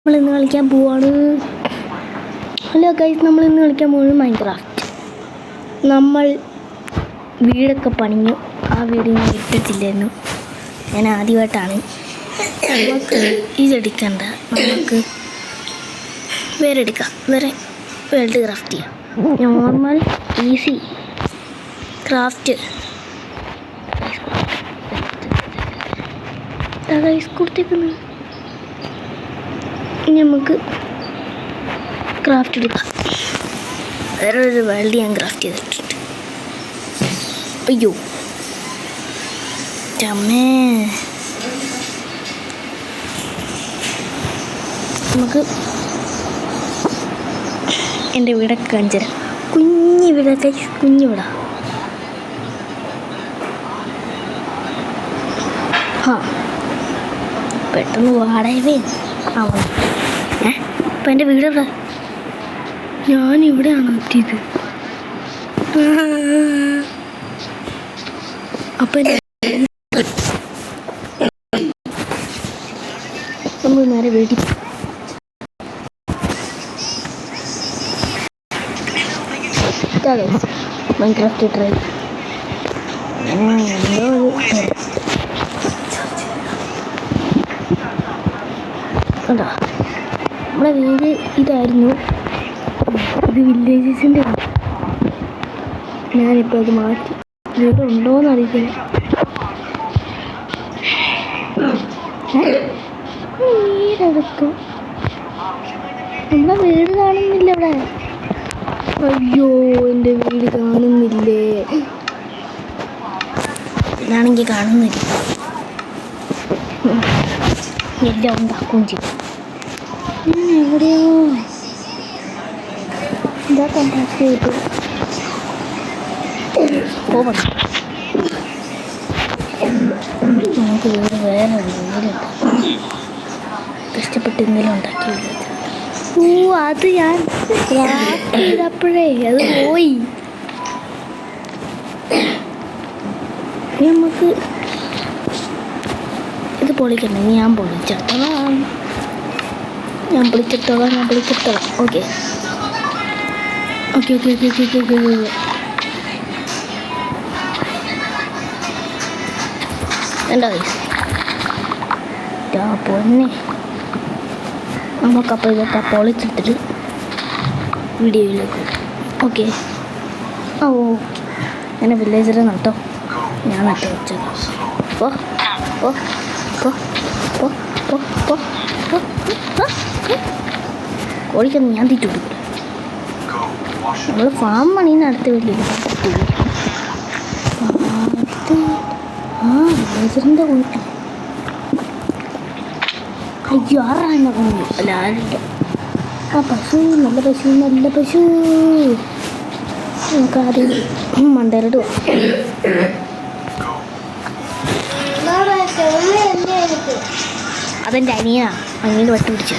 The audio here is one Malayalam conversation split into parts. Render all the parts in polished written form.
നമ്മളിന്ന് കളിക്കാൻ പോവാണ്. ഹലോ ഗൈസ്, നമ്മളിന്ന് കളിക്കാൻ പോകുന്നത് മൈൻക്രാഫ്റ്റ്. നമ്മൾ വീടൊക്കെ പണിഞ്ഞു. ആ വീട് ഞാൻ ഇട്ടിട്ടില്ലായിരുന്നു, ഞാൻ ആദ്യമായിട്ടാണ്. നമുക്ക് ഇതെടുക്കണ്ട, നമുക്ക് വേറെ എടുക്കാം. വേറെ വേൾഡ് ക്രാഫ്റ്റ് ചെയ്യാം. നോർമൽ ഈസി ക്രാഫ്റ്റ് ഗൈസ് കൊടുത്തേക്കുന്നത്. ഇനി നമുക്ക് ക്രാഫ്റ്റ് എടുക്കാം. വേറെ ഒരു വേൾഡ് ഞാൻ ക്രാഫ്റ്റ് ചെയ്തിട്ടുണ്ട്. അയ്യോ ചമ്മേ, നമുക്ക് എൻ്റെ വീടൊക്കെ കാണിച്ചു തരാം. കുഞ്ഞു വീടൊക്കെ, കുഞ്ഞു വീടാ. പെട്ടെന്ന് വാടകവേ ആവണം. ഇപ്പം എൻ്റെ വീടെവിടെ? ഞാനിവിടെയാണ് എത്തിയത്. അപ്പം നമ്മൾ നേരെ വീട്ടിൽ മൈൻക്രാഫ്റ്റ് ട്രൈ കണ്ടോ. നമ്മുടെ വീട് ഇതായിരുന്നു. ഇത് വില്ലേജസിൻ്റെ. ഞാനിപ്പോൾ അത് മാറ്റി. വീട് ഉണ്ടോയെന്ന് അറിയില്ല. വീടെടുത്തു. നമ്മുടെ വീട് കാണുന്നില്ല ഇവിടെ. അയ്യോ, എൻ്റെ വീട് കാണുന്നില്ലേ? ഇതാണെങ്കിൽ കാണുന്നില്ല. എല്ലാം ഉണ്ടാക്കുകയും ചെയ്യും. എവിടെയോ ഇതാ കോൺടാക്ട് ചെയ്തു പോകണം. നമുക്ക് വീട് വേറെ വീടുണ്ട്. കഷ്ടപ്പെട്ട് ഇന്നലെ ഉണ്ടാക്കി. അത് ഞാൻ ചെയ്തപ്പോഴേ അത് പോയി. നമുക്ക് ഇത് പൊളിക്കണ്ടേ? ഞാൻ പൊളിച്ചെടുത്തോളാം. ഓക്കെ എന്താ പൊന്നെ. നമുക്കപ്പോൾ ഇതൊക്കെ പൊളിച്ചെടുത്തിട്ട് വീഡിയോയിലേക്ക്. ഓക്കെ അങ്ങനെ വില്ലേജറെ നട്ടോ. ഞാൻ നട്ട് വെച്ചത്. കോഴിക്കൊന്നും ഞാൻ തീറ്റ കൊടുക്കില്ല. നമ്മൾ ഫാം പണീന്ന് അടുത്ത് വലിയ വില്ലേജറിൻ്റെ കുഞ്ഞ്. അയ്യോ, ആറാണ് കുഞ്ഞു. അല്ല, ആരുടെ പശു. നല്ല പശു. നമുക്കാദ്യം മണ്ടയിലിടുക. അതെൻ്റെ അനിയൻ്റെ വട്ടി പിടിച്ച.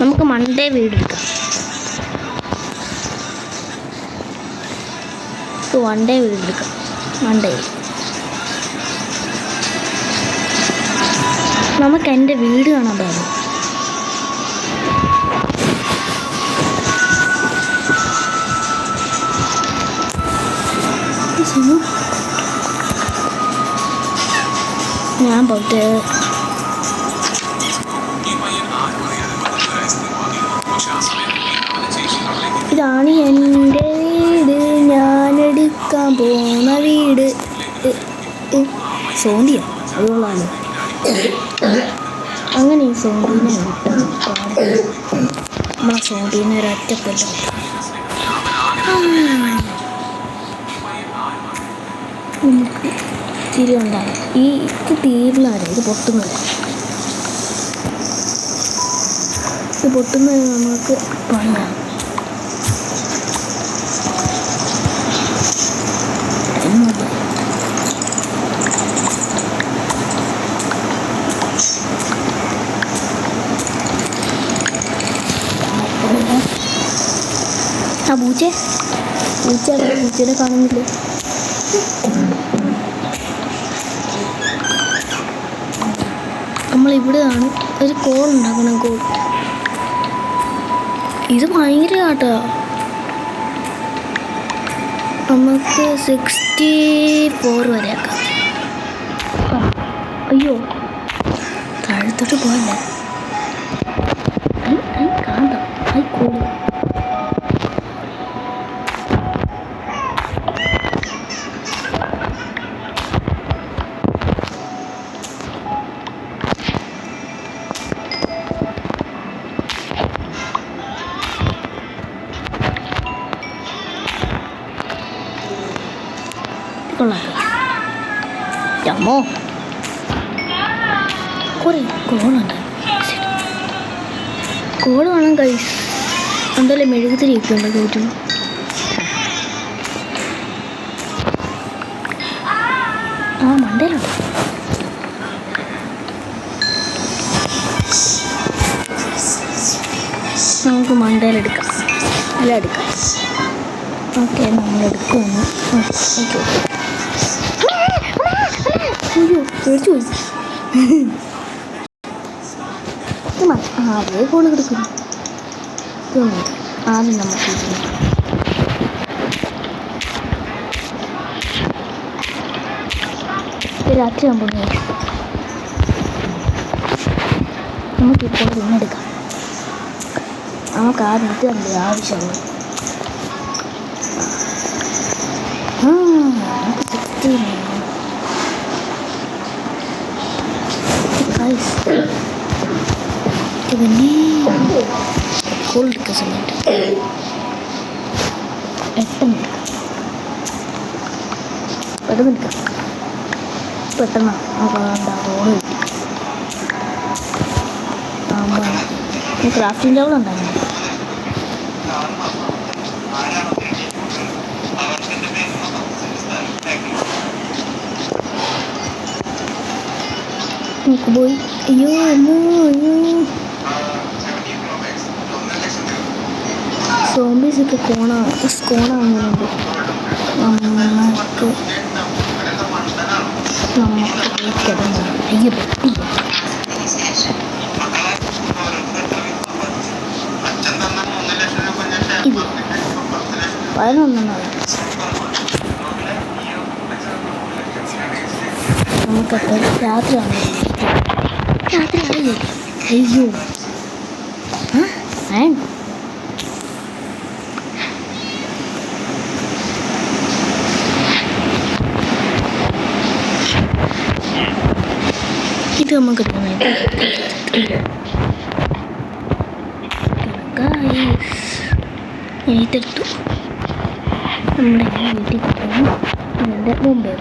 നമുക്ക് മണ്ടേ വീടെടുക്കാം. വണ്ടേ വീടെടുക്കാം. മണ്ടയിൽ നമുക്ക് എൻ്റെ വീട് കാണാൻ പാടില്ല. ഞാൻ പോയിട്ട് ഇതാണ് എൻ്റെ വീട്, ഞാനെടുക്കാൻ പോണ വീട്. സോണ്ടിയ അതുകൊള്ളാണ്. അങ്ങനെ ഈ സോണ്ടീനെ നമ്മളെ സോണ്ടീനെ ഒരൊറ്റപ്പല്ല. നമുക്ക് ചിരി ഉണ്ടാകും. ഇത് തീർന്നാണ്. ഇത് പൊട്ടുന്നത് നമുക്ക് പണിയാണ്. ആ പൂച്ചേ പൂച്ചനെ കാണുന്നില്ല. നമ്മളിവിടെയാണ് ഒരു കോൾ ഉണ്ടാക്കണം. കോൾ ഇത് ഭയങ്കര കാട്ടാ. നമുക്ക് 64 വരെ ആക്കാം. അയ്യോ താഴത്തോട്ട് പോകല്ല. കാന്താ ഐ കോള് അമ്മോ കുറേ കോളുണ്ട്. കോള് വേണം കൈസ്. എന്തായാലും മെഴുകുതിരിയൊക്കെ ഉണ്ട് കയറ്റും. ആ മണ്ടയിലുണ്ട്. നമുക്ക് മണ്ടയിലെടുക്കാം. അല്ല എടുക്കാം. ഓക്കെ നമ്മളെടുക്കുമെന്ന്. ഓക്കെ അയ്യോ പേടിച്ചു പോയി. അതേ കോള് കിടക്കുന്നു. ആദ്യം നമുക്ക് രാത്രി ആകുമ്പോൾ നമുക്കിപ്പോൾ പിന്നെടുക്കാം. നമുക്ക് ആദ്യം ഇത് കണ്ട് ആവശ്യമുള്ളൂ. പിന്നെ കോളെടുക്കാൻ സമയത്ത് പെട്ടെന്ന് എടുക്കാം. പെട്ടെന്ന് കോള് കിട്ടി. ക്രാഫ്റ്റിംഗ് ടേബിൾ ഉണ്ടായിരുന്നു. നമുക്ക് പോയി. അയ്യോ അയ്യോ സോംബീസൊക്കെ കോണാകുന്നുണ്ട്. നമുക്ക് കിടന്നു. അയ്യോ പെട്ടി ഇത് 11 നമുക്കപ്പോൾ രാത്രിയാണ്. അയ്യോ ഇത് നമുക്ക് ഇതെടുത്തു. നമ്മുടെ വീട്ടിൽ കൊണ്ടുപോകും. ഇതിൻ്റെ മുമ്പേ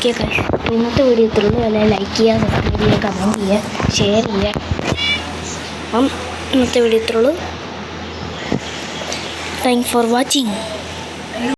ഓക്കെ ഗൈസ്, ഇന്നത്തെ വീഡിയോ ഇത്രയുള്ളൂ. അല്ലെങ്കിൽ ലൈക്ക് ചെയ്യുക, സബ്സ്ക്രൈബ് ചെയ്യുക, കമൻറ്റ് ചെയ്യുക, ഷെയർ ചെയ്യുക. അപ്പം ഇന്നത്തെ വീഡിയോ ഇത്രയുള്ളൂ. Thanks for watching.